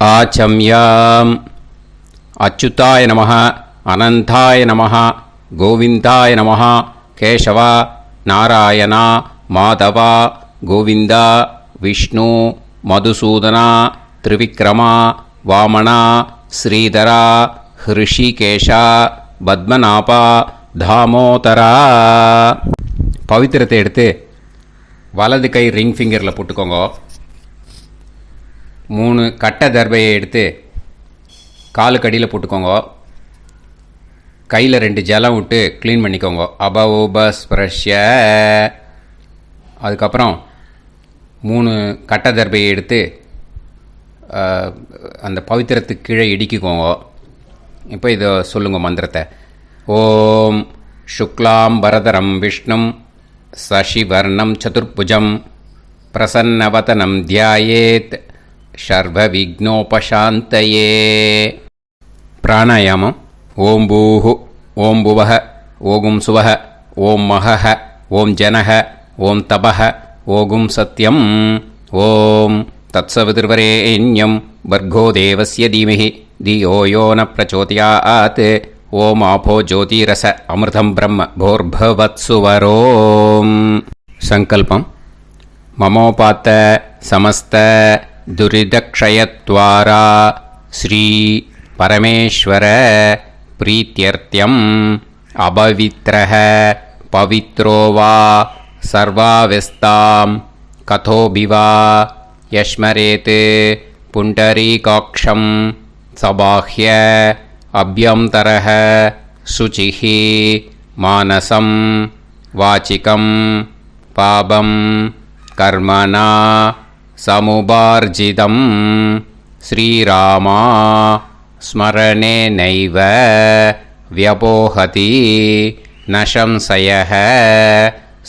ஆச்சம்யாம். அச்சுதாய நமः, அனந்தாய நமः, கோவிந்தாய நமः, கேசவா, நாராயணா, மாதவா, கோவிந்தா, விஷ்ணு, மதுசூதனா, திரிவிக்ரமா, வாமனா, ஸ்ரீதரா, ஹிருஷிகேஷா, பத்மநாபா, தாமோதரா. பவித்திரத்தை எடுத்து வலது கை ரிங் ஃபிங்கரில் போட்டுக்கோங்க. 3 கட்டை தர்பையை எடுத்து காலுக்கடியில் போட்டுக்கோங்க. கையில் 2 ஜலம் விட்டு க்ளீன் பண்ணிக்கோங்க. அபௌபஸ்பிரஷ்ய. அதுக்கப்புறம் 3 கட்டை தர்பையை எடுத்து அந்த பவித்திரத்துக்கு கீழே இடிக்கிக்கோங்க. இப்போ இதை சொல்லுங்க மந்திரத்தை. ஓம் சுக்லாம் வரதரம் விஷ்ணும் சசிவர்ணம் சதுர்புஜம் பிரசன்னவதனம் தியாயேத் சர்வ விக்னோபசாந்தயே. பிராணாயாமம். ஓம் பூஹு, ஓம் புவஹ, ஓகும் சுவஹ, ஓம் மஹஹ, ஓம் ஜனஹ, ஓம் தபஹ, ஓகும் சத்யம். ஓம் தத்சவிதுர்வரேண்யம் வர்கோ தேவஸ்ய தீமஹி தியோ யோ ந பிரச்சோதயாத். ஓம் ஆபோ ஜோதிரச அமிர்தம் பிரம்ம போர்பவத்சுவரோம். சங்கல்பம். மமோபாத்த சமஸ்த துரிதக்ஷயத்வாரா ஸ்ரீ பரமேஸ்வர பிரீத்யர்த்தியம் அபவித்ரஹ பவித்ரோ வா சர்வாவஸ்தாம் கதோபிவா யஸ்மரேத் புண்டரீகாக்ஷம் சபாஹ்ய அப்யந்தரஹ சுசிஹி மானசம் வாச்சிகம் பாபம் கர்மணா சமுபார்ஜிதம் ஸ்ரீராமா ஸ்மரணேனைவ வ்யபோஹதி நசம்சயஹ.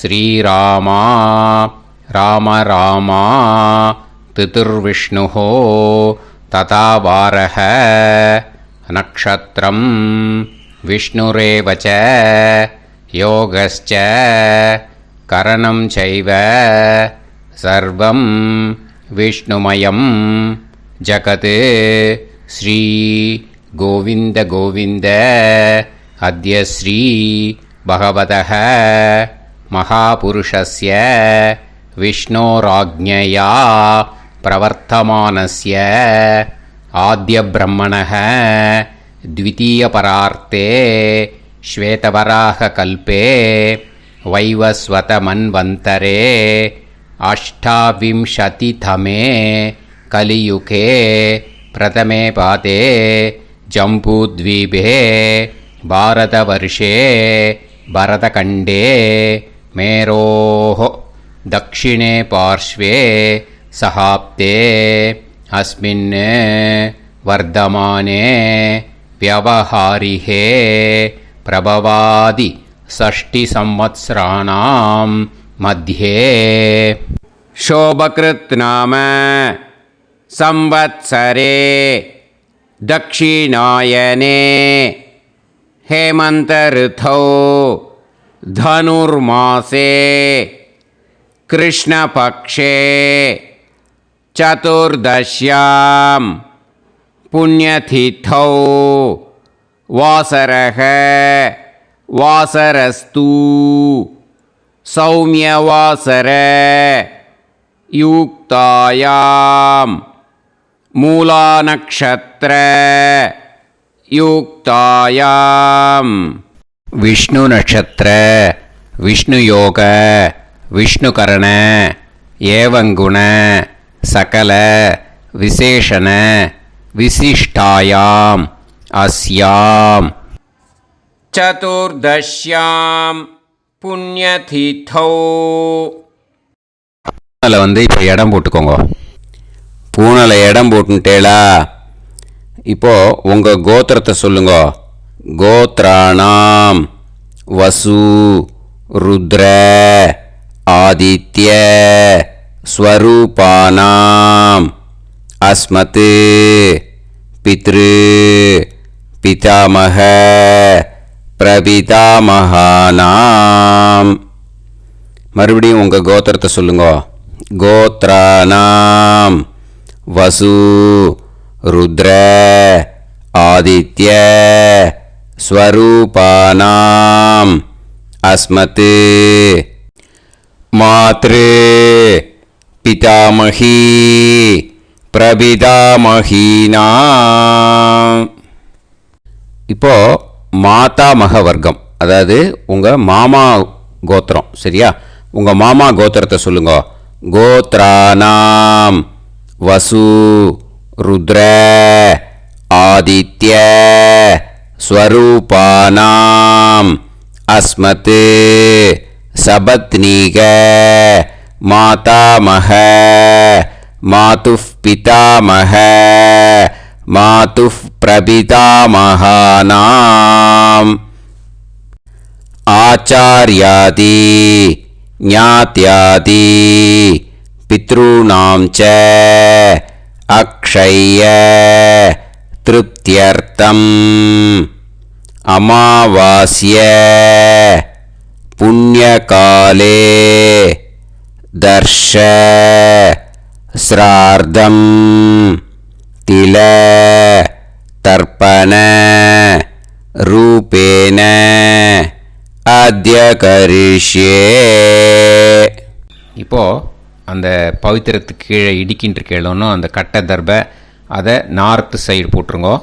ஸ்ரீராமா ராம ராமா திதிர்விஷ்ணுஹோ ததா வாரஹ. நக்ஷத்ரம் விஷ்ணுரேவச யோகஸ்ச கரணம் சைவ சர்வம் விஷ்ணுமயம் ஜகத். ஸ்ரீ கோவிந்த கோவிந்த அத்ய ஸ்ரீ பகவதः மகாபுருஷஸ்ய விஷ்ணோராஜ்ஞயா பிரவர்த்தமானஸ்ய ஆத்ய பிரம்மணः த்விதீயபரார்த்தே ஸ்வேதவராக கல்பே வைவஸ்வத மன்வந்தரே அஷ்டாவிம்சதிதமே கலியுகே பிரதமே பாதே ஜம்பூத்வீபே பாரதவர்ஷே பரதகண்டே மேரோः தக்ஷிணே பார்ஷ்வே சஹாப்தே அஸ்மின் வர்தமானே व्यवहारिहे प्रभवादि षष्टि संवत्सराणां मध्ये शोभकृत् नाम संवत्सरे दक्षिणायने हेमंत ऋतौ धनुर्मासे कृष्णपक्षे चतुर्दश्यां पुण्यतिथौ वासरः वासरस्तु सौम्यवासर युक्तायां मूलानक्षत्र युक्तायां विष्णु नक्षत्र विष्णु योग विष्णुकरण एवं गुण सकल विशेषण विशिष्टायाम् अस्याम् चतुर्दश्यां पुण्यतिथौ. பூனலை இப்போ இடம் போட்டுக்கோங்க. பூனலை இடம் போட்டுட்டேளா? இப்போது உங்கள் கோத்திரத்தை சொல்லுங்க. கோத்ராணாம் வசு ருத்ர ஆதித்ய ஸ்வரூபானாம் அஸ்மத் பித்ரு பிதாமக பிரபிதாமகானாம். மறுபடியும் உங்கள் கோத்திரத்தை சொல்லுங்க. கோத்ராணாம் வசு ருத்ர ஆதித்ய ஸ்வரூபானாம் அஸ்மத் மாத்ரு பிதாமகி பிரபிதாமகீனாம். இப்போ மாதாமக வர்க்கம், அதாவது உங்கள் மாமா கோத்திரம். சரியா? உங்கள் மாமா கோத்திரத்தை சொல்லுங்க. கோத்ரானாம் வசு ருத்ர ஆதித்ய ஸ்வரூபானாம் அஸ்மத் சபத்னீக மாதாமக மாதுஃப் பிதாமக மாதுஃப் பிரபிதாமகானாம் ஆச்சார்யாதி ஞாத்யாதி பித்ருணாம் ச அக்ஷய திருப்தியர்த்தம் அமாவாஸ்ய புண்ணியகாலே தர்ஷ ஸ்ரார்த்தம் தில தர்ப்பண ரூபேன அத்ய கரிஷ்யே. இப்போது அந்த பவித்திரத்துக்கு கீழே இடிக்கின்ற கேளோன்னு அந்த கட்டை தர்பை அதை நார்த்து சைடு போட்டுருங்கோ.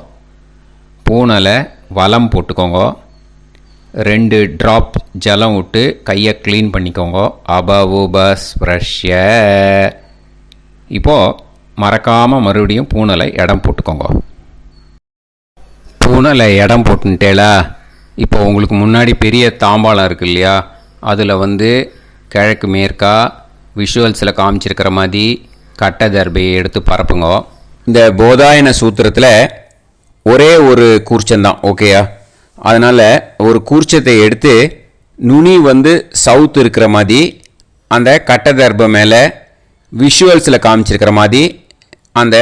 பூனலை வலம் போட்டுக்கோங்க. 2 ட்ராப் ஜலம் விட்டு கையை க்ளீன் பண்ணிக்கோங்க. அபவுபஸ்ப்ரஷ்ய. இப்போது மறக்காமல் மறுபடியும் பூனலை இடம் போட்டுக்கோங்க. பூனலை இடம் போட்டுட்டேலா. இப்போ உங்களுக்கு முன்னாடி பெரிய தாம்பாளம் இருக்கு இல்லையா, அதில் கிழக்கு மேற்கா விஷுவல்ஸில் காமிச்சிருக்கிற மாதிரி கட்டை தர்பையை எடுத்து பரப்புங்க. இந்த போதாயன சூத்திரத்தில் ஒரே ஒரு கூர்ச்சந்தான், ஓகேயா? அதனால் ஒரு கூர்ச்சத்தை எடுத்து நுனி சவுத் இருக்கிற மாதிரி அந்த கட்டை தர்பை மேலே விஷுவல்ஸில் காமிச்சிருக்கிற மாதிரி அந்த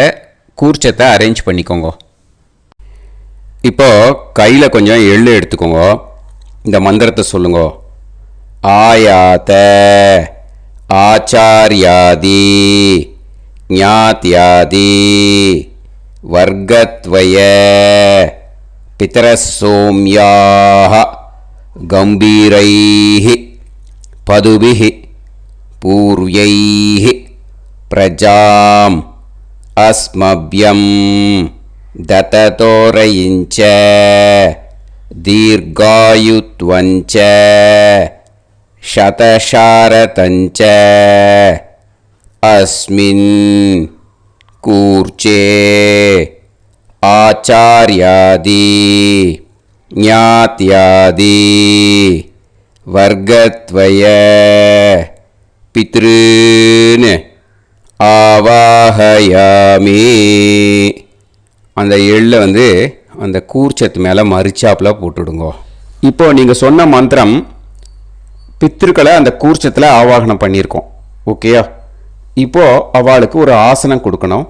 கூர்ச்சத்தை அரேஞ்ச் பண்ணிக்கோங்க. இப்போது கையில் கொஞ்சம் எள்ளு எடுத்துக்கோங்க. இந்த மந்திரத்தை சொல்லுங்க. ஆயாத ஆச்சார்யாதி ஞாத்யாதி வர்கத்வய பிதரசோம்யாஹ கம்பீரைஹி பதுபிஹி பூர்வைஹி பிரஜாம் அஸ்மப்யம் தததோரயிஞ்ச தீர்காயுத்வஞ்ச சதசாரதஞ்ச அஸ்மின் கூர்ச்சே ஆச்சார்யாதி ஞாத்யாதி வர்கத்வய பித்ருன் ஆவாஹயாமி. அந்த எள்ளை அந்த கூர்ச்சத்து மேலே மரிச்சாப்பில் போட்டுடுங்க. இப்போது நீங்கள் சொன்ன மந்திரம் பித்ருக்களை அந்த கூர்ச்சத்தில் ஆவாகனம் பண்ணியிருக்கோம், ஓகேயா? இப்போது அவளுக்கு ஒரு ஆசனம் கொடுக்கணும்.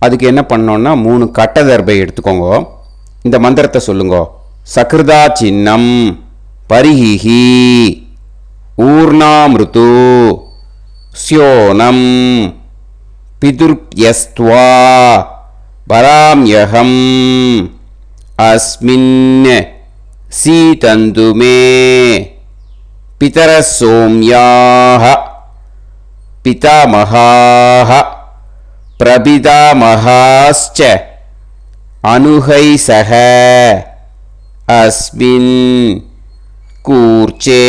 அதுக்கு என்ன பண்ணோன்னா 3 கட்டை தர்பை எடுத்துக்கோங்க. இந்த மந்திரத்தை சொல்லுங்க. சக்ருதா சின்னம் பரிஹிஹி ஊர்ணாமிருத்து ஸ்யோனம் பிதுர்யஸ்த்வா பராம்யகம் அஸ்மின் சீதந்துமே பிதரசோம்யாஹ பிதாமகாஹ பிரபிதாமகாஸ்ச அனுகைசஹ அஸ்மின் கூர்ச்சே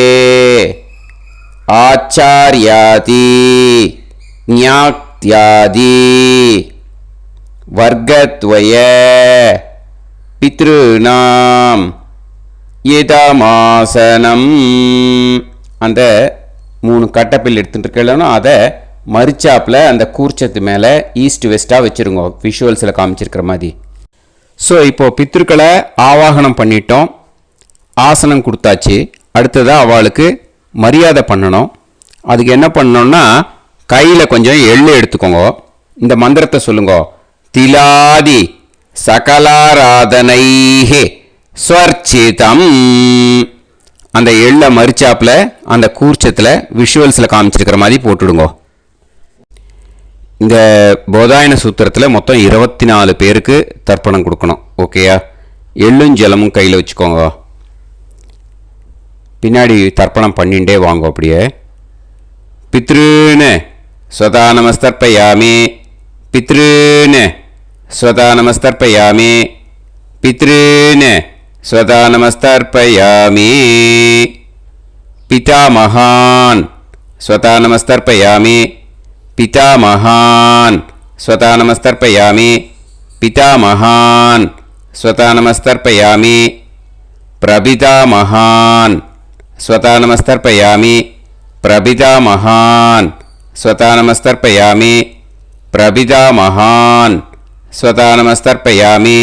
ஆச்சார்யாதி ஞாத்யாதி வர்கத்வய பித்ருணாம் இதமாசனம். அந்த 3 கட்டப்பில் எடுத்துகிட்டு இருக்கலன்னா அதை மரிச்சாப்பில் அந்த கூர்ச்சத்து மேலே ஈஸ்ட் வெஸ்ட்டாக வச்சுருங்க, விஷுவல்ஸில் காமிச்சிருக்கிற மாதிரி. ஸோ இப்போது பித்ருக்களை ஆவாகனம் பண்ணிட்டோம், ஆசனம் கொடுத்தாச்சு. அடுத்ததாக அவளுக்கு மரியாதை பண்ணணும். அதுக்கு என்ன பண்ணணும்னா கையில் கொஞ்சம் எள்ளு எடுத்துக்கோங்க. இந்த மந்திரத்தை சொல்லுங்க. திலாதி சகலாராதனைஹே ஸ்வர்ச்சிதம். அந்த எள்ளை மரிச்சாப்பில் அந்த கூர்ச்சத்தில் விஷுவல்ஸில் காமிச்சிருக்கிற மாதிரி போட்டுடுங்க. இந்த போதாயன சூத்திரத்தில் மொத்தம் 24 பேருக்கு தர்ப்பணம் கொடுக்கணும். ஓகேயா? எள்ளும் ஜலமும் கையில் வச்சுக்கோங்க. பின்னாடி தர்ப்பணம் பண்ணிகிட்டே வாங்க. அப்படியே பித்ருன்னு ஸ்வதா நமஸ்தர்ப்பயாமி, பித்ருன்னு ஸ்வதா நமஸ்தர்ப்பயாமி, பித்ருன்னு ஸ்வதா நமஸ்தர்ப்பயாமி, పితామహాన్ స్వతా నమస్తర్పయామి, పితామహాన్ స్వతా నమస్తర్పయామి, పితామహాన్ స్వతా నమస్తర్పయామి, ప్రపితామహాన్ స్వతా నమస్తర్పయామి, ప్రపితామహాన్ స్వతా నమస్తర్పయామి, ప్రపితామహాన్ స్వతా నమస్తర్పయామి.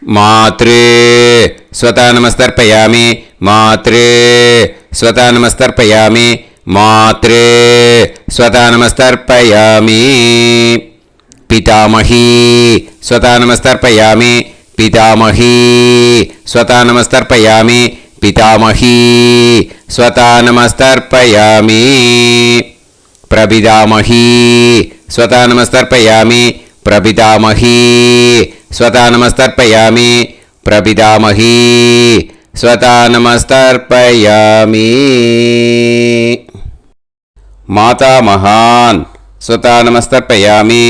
మాతృ స్వతా నమస్తర్పయామి, మాతృ స్వతా నమస్తర్పయామి, మాతృ స్వతా నమస్తర్పయామి. పితామహీ స్వతా నమస్తర్పయామి, పితామహీ స్వతా నమస్తర్పయామి, పితామహీ స్వతా నమస్తర్పయామి. ప్రపితామహీ స్వతా నమస్తర్పయామి, ప్రపితామహీ స్వతా నమస్తర్పయామి, ప్రపితామహీ స్వతా నమస్తర్పయామి. మాతామహాన్ స్వతా నమస్తర్పయామి,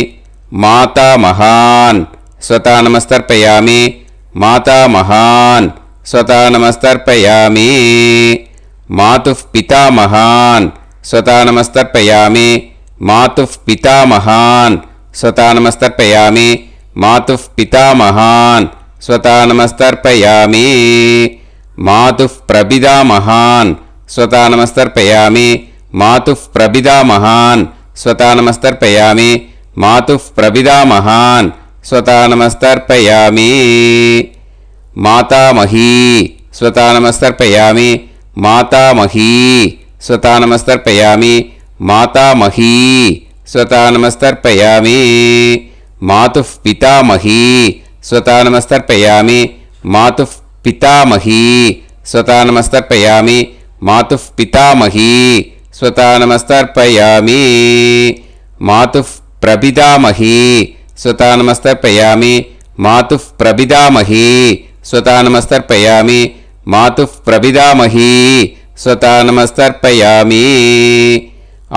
మాతామహాన్ స్వతా నమస్తర్పయామి, మాతామహాన్ స్వతా నమస్తర్పయామి. మాతుః పితామహాన్ స్వతా నమస్తర్పయామి, మాతుః పితామహాన్ స్వతా నమస్తర్పయామి, మాతుః పితామహాన్ స్వతా నమస్తర్పయామి. మాతుః ప్రపితామహాన్ స్వతా నమస్తర్పయామి, మాతుః ప్రపితామహాన్ స్వతా నమస్తర్పయామి, మాతుః ప్రపితామహాన్ స్వతా నమస్తర్పయామి. మాతామహీ స్వతా నమస్తర్పయామి, మాతామహీ స్వతా నమస్తర్పయామి, మాతామహీ స్వతా నమస్తర్పయామి. మాతుః పితామహీ స్వతా నమస్తర్పయామి, మాతుః పితామహీ స్వతా నమస్తర్పయామి, మాతుః పితామహీ స్వతా నమస్తర్పయామి. మాతుః ప్రపితామహీ స్వతా నమస్తర్పయామి, మాతుః ప్రపితామహీ స్వతా నమస్తర్పయామి, మాతుః ప్రపితామహీ స్వతా నమస్తర్పయామి.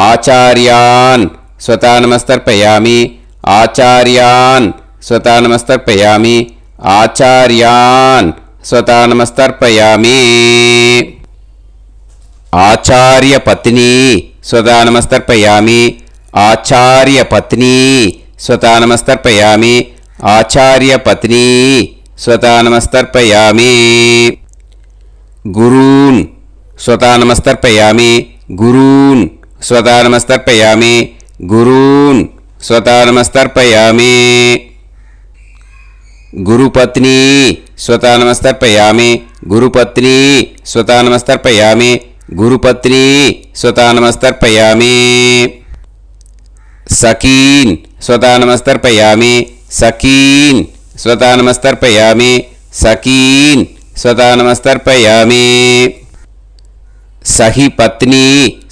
ఆచార్యాన్ స్వతా నమస్తర్పయామి, ఆచార్యాన్ స్వతా నమస్తర్పయామి, ఆచార్యాన్ స్వతా నమస్తర్పయామి. ఆచార్యపత్నీ స్వతా నమస్తర్పయామి, ఆచార్యపత్నీ స్వతా నమస్తర్పయామి, ఆచార్యపత్నీ స్వతా నమస్తర్పయామి. గురూన్ స్వతా నమస్తర్పయామి, గురూన్ స్వతా నమస్తర్పయామి, గురూన్ స్వతా నమస్తర్పయామి. గురుపత్నీ స్వతా నమస్తర్పయామి, గురుపత్నీ స్వతా నమస్తర్పయామి, గురుపత్నీ స్వతా నమస్తర్పయామి. సఖీన్ స్వతా నమస్తర్పయామి, సఖీన్ స్వతా నమస్తర్పయామి, సఖీన్ స్వతా నమస్తర్పయామి. సహి పత్నీ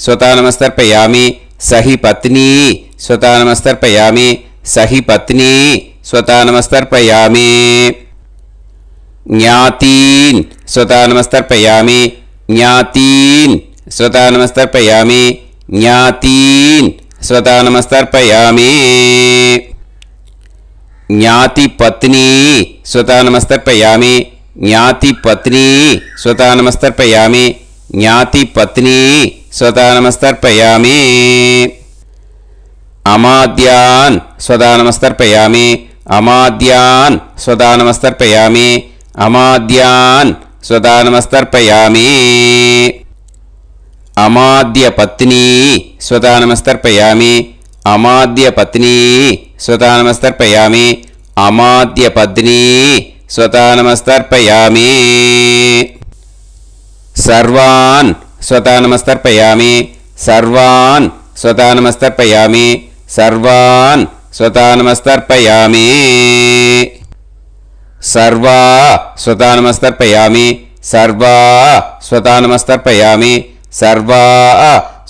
స్వతా నమస్తర్పయామి, సహి పత్నీ స్వతా నమస్తర్పయామి, సహి పత్నీ స్వతా నమస్తర్పయామి. జ్ఞాతీన్ స్వతా నమస్తర్పయామి, జ్ఞాతీన్ స్వతా నమస్తర్పయామి, జ్ఞాతీన్ స్వతా నమస్తర్పయామి. జ్ఞాతిపత్నీ స్వతా నమస్తర్పయామి, జ్ఞాతిపత్నీ స్వతా నమస్తర్పయామి, జ్ఞాతిపత్నీ స్వతా నమస్తర్పయామి. అమాద్యాన్ స్వతా నమస్తర్పయామి, అమాద్యాన్ స్వతా నమస్తర్పయామి, అమాద్యాన్ స్వతా నమస్తర్పయామి. అమాద్యపత్నీ స్వతా నమస్తర్పయామి, అమాద్యపత్నీ స్వతా నమస్తర్పయామి, అమాద్యపత్నీ స్వతా నమస్తర్పయామి. సర్వాన్ స్వతా నమస్తర్పయామి, సర్వాన్ స్వతా నమస్తర్పయామి, సర్వాన్ స్వతా నమస్తర్పయామి. సర్వా స్వతా నమస్తర్పయామి, సర్వా స్వతా నమస్తర్పయామి, సర్వా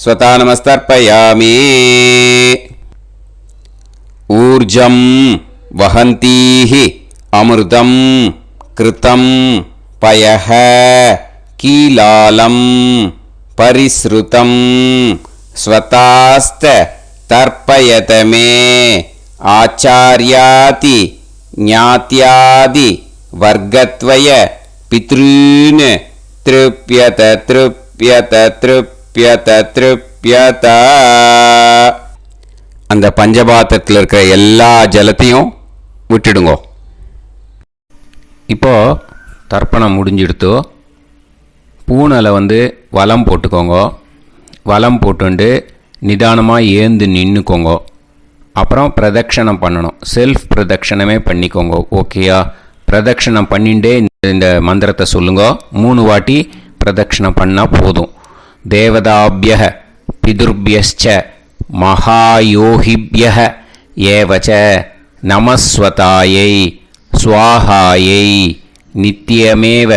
स्वतानमस्तर्पयामि ऊर्जं वहन्तीः अमृतं कृतं पयः कीलालं परिसृतं स्वतास्त तर्पयत मे आचार्याति ज्ञात्यादि वर्गत्वय पितॄन् तृप्यत तृप्यत तृप्यत तृप्यत. அந்த பஞ்சபாத்திரத்தில் இருக்கிற எல்லா ஜலத்தையும் விட்டுடுங்கோ. இப்போ தர்ப்பணம் முடிஞ்சிடுத்தோ பூனலை வலம் போட்டுக்கோங்க. வலம் போட்டுண்டு நிதானமாக ஏந்து நின்றுக்கோங்க. அப்புறம் பிரதட்சணம் பண்ணணும். செல்ஃப் பிரதட்சணமே பண்ணிக்கோங்க. ஓகேயா? பிரதட்சணம் பண்ணிண்டே இந்த மந்திரத்தை சொல்லுங்க. 3 வாட்டி பிரதட்சணம் பண்ணால் போதும். தேவதாபிய பிதுர்பியஸ்ச மகாயோகிபிய ஏவச்ச நமஸ்வதாயை ஸ்வாஹாயை நித்யமேவ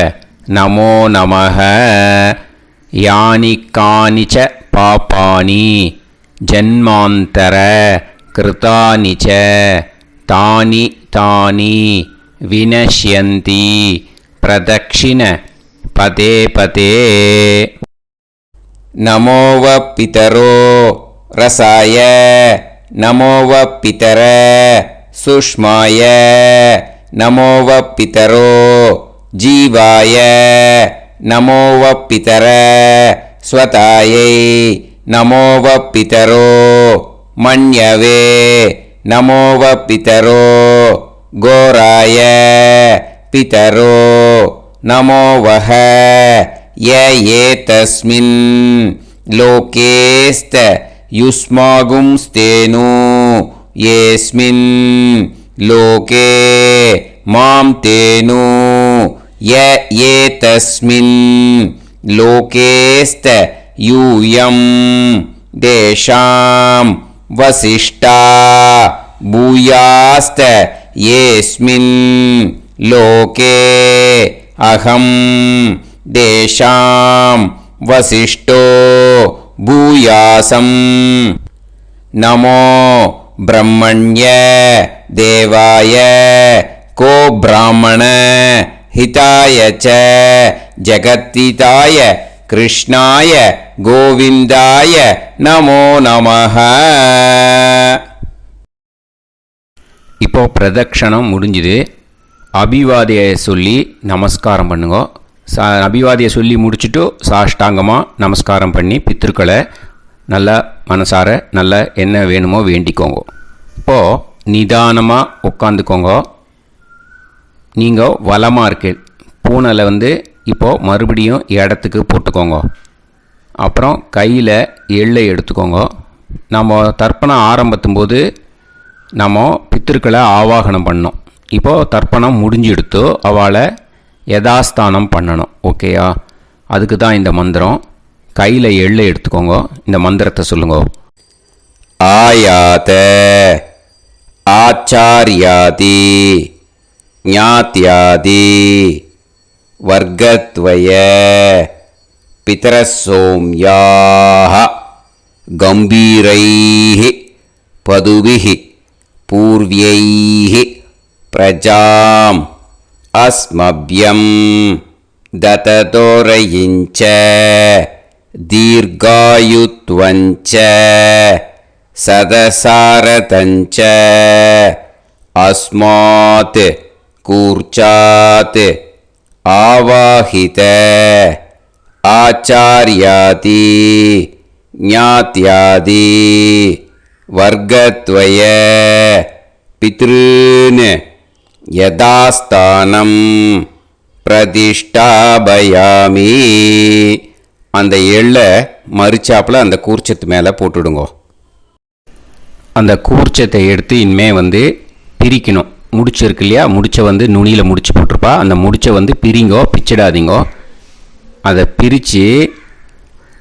நமோ நமஹ. யானி கானிச்ச பாபானி ஜன்மாந்தர கிருதானி ச தானி தானி வினஷ்யந்தி பிரதக்ஷிண பதே பதே. நமோவ பிதரோ ரசாய நமோவ பிதர சுஷ்மாய நமோவ பிதரோ ஜீவாய நமோவ பிதர ஸ்வதாயை நமோவ பிதரோ மன்யவே நமோவ பிதரோ கோராய பிதரோ நமோவஹ. ஏதஸ்மின் லோகேஸ்த யுஸ்மாகும்ஸ்தேனு ஏஸ்மின் லோகே மாம் தேனு. ஏதஸ்மின் லோகேஸ்த யூயம் தேஷாம் வசிஷ்டா பூயாஸ்த ஏஸ்மின் லோகே அகம் தேஷாம் வசிஷ்டோ பூயாசம். நமோ பிரம்மண்ய தேவாய கோ பிராமண ஹிதாய ச ஜகத்ஹிதாய கிருஷ்ணாய கோவிந்தாய நமோ நமஹ. இப்போ பிரதட்சணம் முடிஞ்சுது. அபிவாதியை சொல்லி நமஸ்காரம் பண்ணுங்க. அபிவாதியை சொல்லி முடிச்சுட்டு சாஷ்டாங்கமாக நமஸ்காரம் பண்ணி பித்திருக்களை நல்லா மனசார நல்லா என்ன வேணுமோ வேண்டிக்கோங்க. இப்போது நிதானமாக உட்காந்துக்கோங்க. நீங்கள் வலமாக இருக்கு பூனலை இப்போது மறுபடியும் இடத்துக்கு போட்டுக்கோங்க. அப்புறம் கையில் எள்ளை எடுத்துக்கோங்க. நம்ம தர்ப்பணம் ஆரம்பத்தும் போது நம்ம பித்திருக்களை ஆவாகனம் பண்ணோம். இப்போது தர்ப்பணம் முடிஞ்செடுத்து அவளை யதாஸ்தானம் பண்ணணும். ஓகேயா? அதுக்கு தான் இந்த மந்திரம். கையில் எள்ளை எடுத்துக்கோங்க. இந்த மந்திரத்தை சொல்லுங்க. ஆயாத ஆச்சாரியாதி ஞாத்யாதி வர்க்கத்வய பிதரசோம்யாஹ கம்பீரைஹ பதுபிஹ பூர்வ்யைஹ பிரஜாம் அஸ்மப்யம் தததோரயிஞ்ச தீர்காயுத்வஞ்ச சதசாரதஞ்ச அஸ்மாத் கூர்ச்சாத் ஆவாஹித ஆச்சார்யாதி ஞாத்யாதி வர்க்கத்வய பித்ருன் யதாஸ்தானம் பிரதிஷ்டாபயாமி. அந்த எள்ளை மறிச்சாப்பில் அந்த கூர்ச்சத்து மேலே போட்டுடுங்க. அந்த கூர்ச்சத்தை எடுத்து இனிமே பிரிக்கணும். முடிச்சு இருக்கு இல்லையா? முடிச்சை நுனியில் முடிச்சு போட்டிருப்பா. அந்த முடிச்சை பிரிங்கோ, பிச்சிடாதீங்கோ. அதை பிரித்து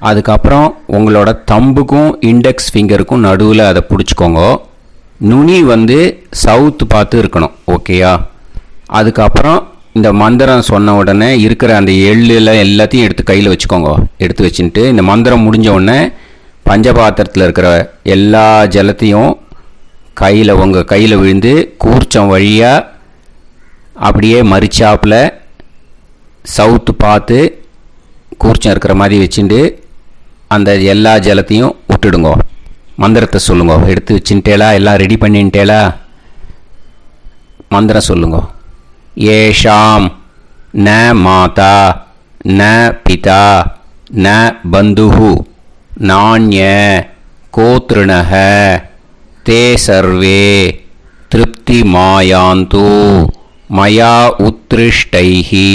அதுக்கப்புறம் உங்களோட தம்புக்கும் இண்டெக்ஸ் ஃபிங்கருக்கும் நடுவில் அதை பிடிச்சிக்கோங்க. நுனி சவுத்து பார்த்து இருக்கணும். ஓகேயா? அதுக்கப்புறம் இந்த மந்திரம் சொன்ன உடனே இருக்கிற அந்த எள்ளில் எல்லாத்தையும் எடுத்து கையில் வச்சுக்கோங்க. எடுத்து வச்சுட்டு இந்த மந்திரம் முடிஞ்ச உடனே பஞ்சபாத்திரத்தில் இருக்கிற எல்லா ஜலத்தையும் உங்கள் கையில் விழுந்து கூர்ச்சம் வழியாக அப்படியே மறிச்சாப்பில் சவுத்து பார்த்து கூர்ச்சம் இருக்கிற மாதிரி வச்சுட்டு அந்த எல்லா ஜலத்தையும் விட்டுடுங்கோ. மந்திரத்தை சொல்லுங்க. எடுத்து வச்சுட்டேலா? எல்லாம் ரெடி பண்ணிட்டேலா? மந்திரம் சொல்லுங்க. ஏஷாம் ந மாதா ந பிதா ந பந்துஹு நாண்ய கோத்ருணஹ தே சர்வே திருப்தி மாயாந்து மயா உத்ருஷ்டைஹி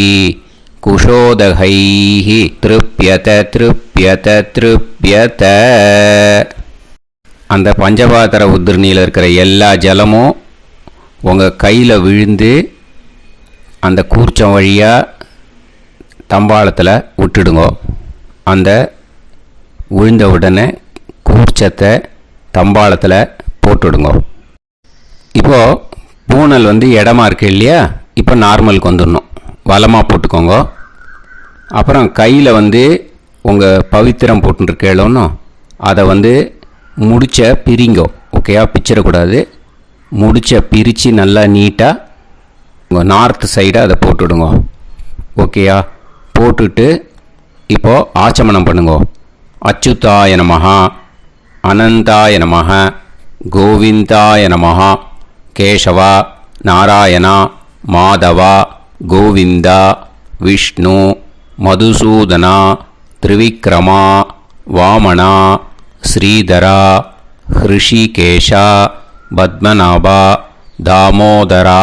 குஷோதகைஹி திருப்யத திருப்யத திருப்யத. அந்த பஞ்சபாத்திர உதிரணியில் இருக்கிற எல்லா ஜலமும் உங்கள் கையில் விழுந்து அந்த கூர்ச்சம் வழியாக தம்பாளத்தில் விட்டுடுங்கோ. அந்த விழுந்த உடனே கூர்ச்சத்தை தம்பாளத்தில் போட்டுடுங்கோ. இப்போது பூனல் இடமா இருக்கு இல்லையா? இப்போ நார்மலுக்கு வந்துடணும். வலமாக போட்டுக்கோங்க. அப்புறம் கையில் உங்கள் பவித்திரம் போட்டுருக்கேளோன்னு அதை முடிச்ச பிரிங்கோ. ஓகேயா? பிச்சிடக்கூடாது. முடிச்ச பிரித்து நல்லா நீட்டாக உங்கள் நார்த் சைடை அதை போட்டுவிடுங்க. ஓகேயா? போட்டுட்டு இப்போது ஆச்சமனம் பண்ணுங்கோ. அச்சுதாய நமஹ அனந்தாய நமஹ கோவிந்தாய நமஹ கேசவா நாராயணா மாதவா கோவிந்தா விஷ்ணு மதுசூதனா திரிவிக்ரமா வாமனா ஸ்ரீதரா ஹிருஷிகேஷா பத்மநாபா தாமோதரா.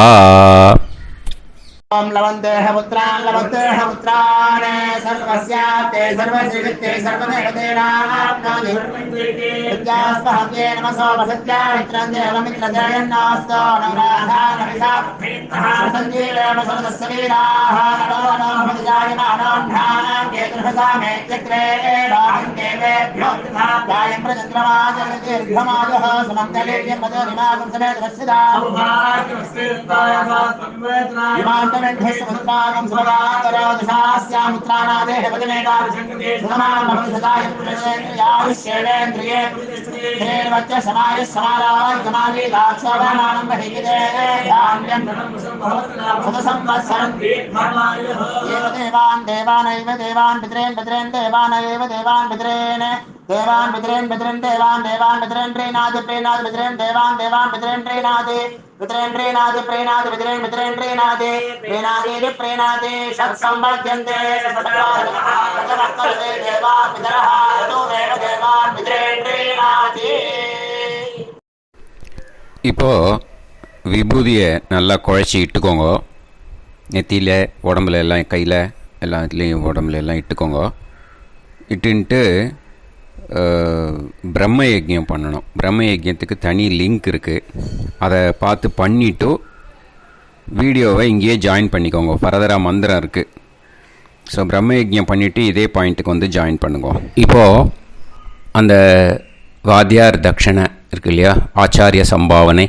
ओम लवन्तेह पुत्रान् लवन्तेह पुत्रान् सर्वस्याते सर्वश्रीवित्ते सर्वदेवतेनाप्नोति विद्यास्पहते नमसो वसत्या मित्रं देवमित्रजयन्नास्तो नवराधानविधा सञ्जीवेम सर्वस्वीराः नमो नमः जायमानां केतुर्हसामेत्यग्रे बाहं देवेभ्यो गायं प्रचन्द्रमाजलतीर्घमाजः सुमङ्गलेर्यमदोनिमागं समेत वत्सिदा ेन्द्रस्वभागं सुभगान्तरोदशास्यामित्राणादेह पदमेकाशङ्कते समानमनुषदायुष्येवेन्द्रिये श्रेर्वच्च समायः समाराय कमाली दाक्षोभामानं बहिगिदे धान्यं सदसंवत्सरं देवान् देवानैव देवान् पितॄन् पितॄन् देवानैव देवान् पितॄन् देवान् पितॄन् पितॄन् देवान् देवान् पितॄन् प्रीणाति प्रीणाति पितॄन् देवान् देवान् पितॄन् प्रीणाति पितॄन् प्रीणाति प्रीणाति पितॄन् पितॄन् प्रीणाति प्रीणाति प्रीणाति षट्संवर्ध्यन्ते षट्संवर्ध्यन्ते देवा पितरः तदेव देवान् पितॄन् प्रीणाति. இப்போ விபூதியை நல்லா குழச்சி இட்டுக்கோங்க. நெத்தியில் உடம்புல எல்லாம் கையில் எல்லாத்துலேயும் உடம்புல எல்லாம் இட்டுக்கோங்க. இட்டுன்ட்டு பிரம்ம யஜ்யம் பண்ணணும். பிரம்ம யஜ்யத்துக்கு தனி லிங்க் இருக்குது. அதை பார்த்து பண்ணிவிட்டு வீடியோவை இங்கேயே ஜாயின் பண்ணிக்கோங்க. ஃபர்தராக மந்திரம் இருக்குது. ஸோ பிரம்ம யஜ்யம் பண்ணிவிட்டு இதே பாயிண்ட்டுக்கு ஜாயின் பண்ணுங்க. இப்போது அந்த வாத்தியார் தட்சணை இருக்கு இல்லையா, ஆச்சாரிய சம்பாவனை,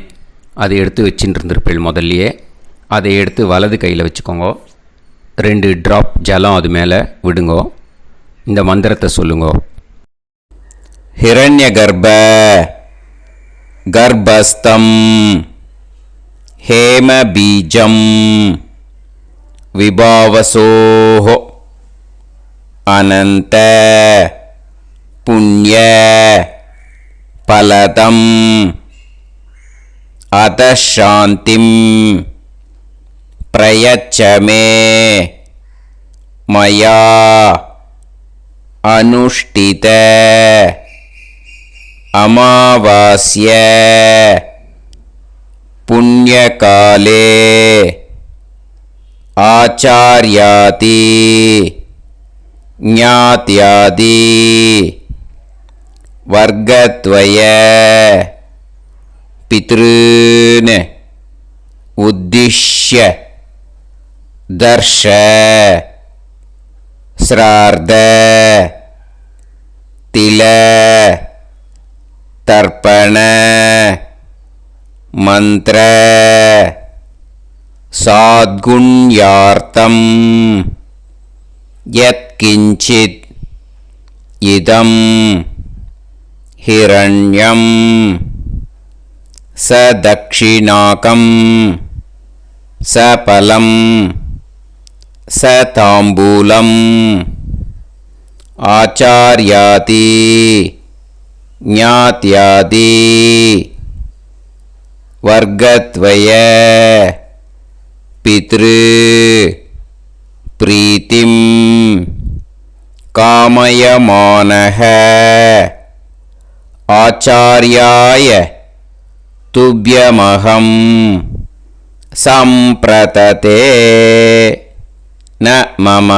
அதை எடுத்து வச்சுட்டு இருந்திருப்பேள் முதல்லையே. அதை எடுத்து வலது கையில் வச்சுக்கோங்க. 2 ட்ராப் ஜலம் அது மேலே விடுங்கோ. இந்த மந்திரத்தை சொல்லுங்கோ. ஹிரண்ய கர்ப்ப கர்ப்பஸ்தம் ஹேம பீஜம் விபாவசோஹோ அனந்த புண்ணிய பலதம் அதசாந்திம் பிரயச்சமே மயா அனுஷ்டித அமாவாஸ்ய புண்ணியகாலே ஆச்சார்யாதி ஞாத்யாதி வர்க்கத்வய பித்ருன் உத்திஷ்ய தர்ஷ ஸ்ரார்த தில தர்ப்பண மந்திர சாத்குண்யார்த்தம் யத்கிஞ்சித் இதம் हिरण्यं सदक्षिणाकं सफलं सताम्बूलम् आचार्याति ज्ञात्यादि वर्गद्वय पितृ प्रीतिं कामयमानः आचार्याय तुभ्यमहं सम्प्रतते न मम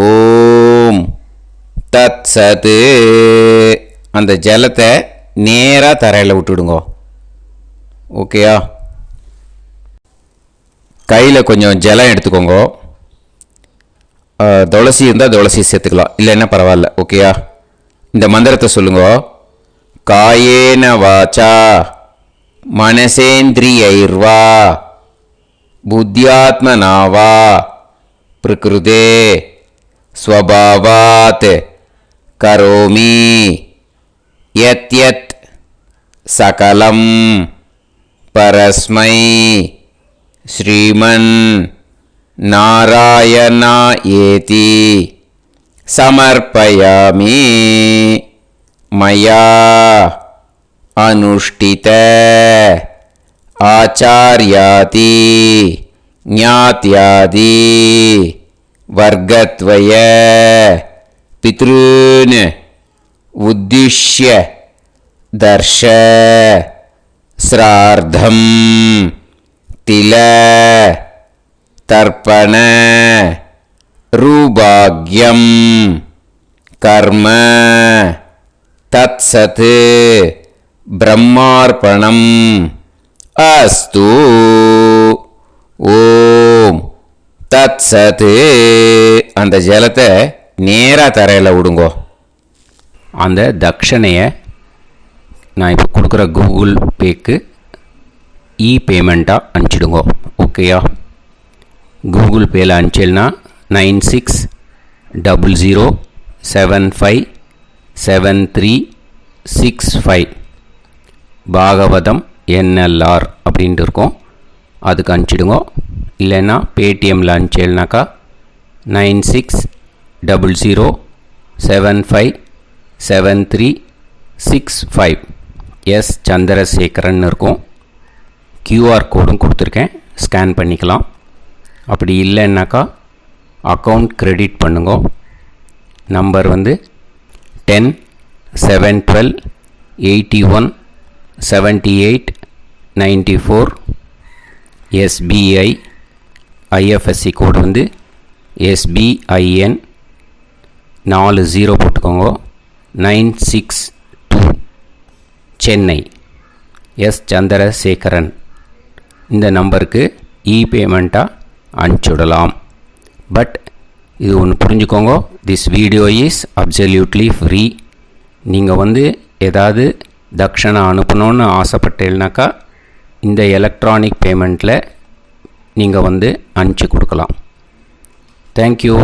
ஓம் தத் சத். அந்த ஜலத்தை நேராக தரையில் விட்டுடுங்க. ஓகேயா? கையில் கொஞ்சம் ஜலம் எடுத்துக்கோங்க. துளசி இருந்தால் துளசி சேர்த்துக்கலாம், இல்லைன்னா பரவாயில்ல. ஓகேயா? இந்த மந்திரத்தை சொல்லுங்க. காயேன வாச்சா மனசேந்திரியைர்வா புத்தியாத்மனாவா பிரகிருதே ஸ்வபாவாத் கரோமி யத் யத் சகலம் பரஸ்மை ஸ்ரீமன் நாராயணா ஏதி சமர்ப்பயாமி மயா அனுஷ்டித ஆச்சார்யாதி ஞாத்யாதி वर्गद्वय पितॄन् उद्दिश्य दर्श श्राद्धं तिल तर्पण रूपाग्यं कर्म तत्सत् ब्रह्मार्पणम् अस्तु. ஓம் தத் சத். அந்த ஜலத்தை நேராக தரையில் விடுங்கோ. அந்த தட்சணையை நான் இப்போ கொடுக்குற கூகுள் பேக்கு பேமெண்ட்டாக அனுப்பிச்சிடுங்கோ. ஓகேயா? கூகுள் பேயில் அனுப்பிச்சில்னா 9600757365 பாகவதம் NLR அப்படின்ட்டு இருக்கோம். அதுக்கு அனுப்பிச்சிடுங்க. இல்லைன்னா பேடிஎம்மில் அனுப்பிச்சேல்னாக்கா 9600757365 எஸ் சந்திரசேகரன் இருக்கும். QR கோடும் கொடுத்துருக்கேன், ஸ்கேன் பண்ணிக்கலாம். அப்படி இல்லைன்னாக்கா அக்கௌண்ட் கிரெடிட் பண்ணுங்க. நம்பர் வந்து 10-7-12-81-78-94. SBI IFSC கோடு வந்து SBIN 40 போட்டுக்கோங்க. 962 சென்னை. எஸ் சந்திரசேகரன். இந்த நம்பருக்கு பேமெண்ட்டாக அனுப்பிச்சுடலாம். பட் இது ஒன்று புரிஞ்சுக்கோங்க, this video is absolutely free. நீங்கள் வந்து ஏதாவது தட்சணை அனுப்பணுன்னு ஆசைப்பட்டேன்னாக்கா இந்த எலக்ட்ரானிக் பேமெண்ட்டில் நீங்கள் வந்து அனுப்பிச்சி கொடுக்கலாம். தேங்க்யூ.